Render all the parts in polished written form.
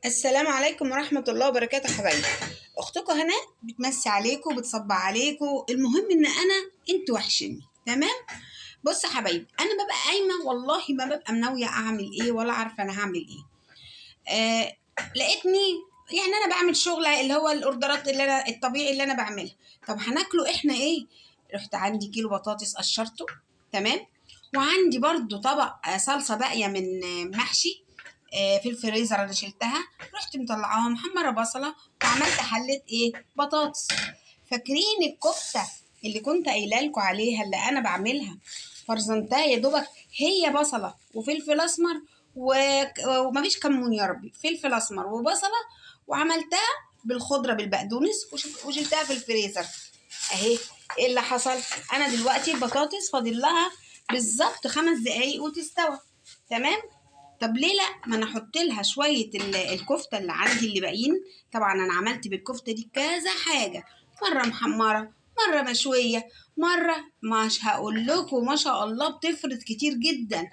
السلام عليكم ورحمة الله وبركاته حبايبي. اختكم هناء بتمسي عليكم وبتصب عليكم. المهم ان انتوا وحشني. تمام. بص يا حبايبي، انا ببقى قايمه والله ما ببقى مناويه اعمل ايه ولا عارفه انا هعمل ايه. لقيتني يعني انا بعمل شغل اللي هو الاوردرات اللي انا الطبيعي اللي انا بعملها. طب هناكله احنا ايه؟ رحت عندي كيلو بطاطس قشرته. تمام. وعندي برضو طبق صلصه باقيه من محشي في الفريزر انا شلتها. رحت مطلعاها محمره بصله وعملت حله ايه بطاطس. فاكرين الكفته اللي كنت قايله لكم عليها اللي انا بعملها؟ فرزنتها يا دوبك، هي بصله وفلفل اسمر ومفيش كمون يا ربي، فلفل اسمر وبصله، وعملتها بالخضره بالبقدونس وشلتها في الفريزر اهي. ايه اللي حصل؟ انا دلوقتي البطاطس فاضل لها بالظبط 5 دقايق وتستوى. تمام. طب ليه لا ما انا احط لها شويه الكفته اللي عندي اللي باقيين. طبعا انا عملت بالكفته دي كذا حاجه، مره محمره، مره مشويه، مره مش هقول لكم ما شاء الله بتفرط كتير جدا.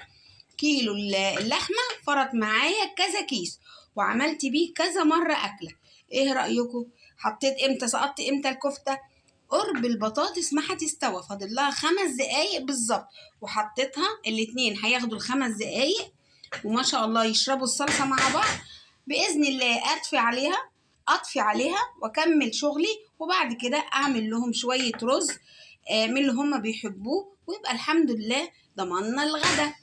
كيلو اللحمه فرط معايا كذا كيس، وعملت بيه كذا مره اكله. ايه رايكم؟ حطيت امتى سقطت امتى الكفته؟ قرب البطاطس ما هتستوى، فاضل لها 5 دقايق بالظبط، وحطيتها. الاتنين هياخدوا ال5 دقايق وما شاء الله يشربوا الصلصة مع بعض. بإذن الله أطفي عليها وأكمل شغلي، وبعد كده أعمل لهم شوية رز من اللي هم بيحبوه، ويبقى الحمد لله ضمننا الغدا.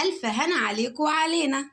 ألف هنا عليكم وعلينا.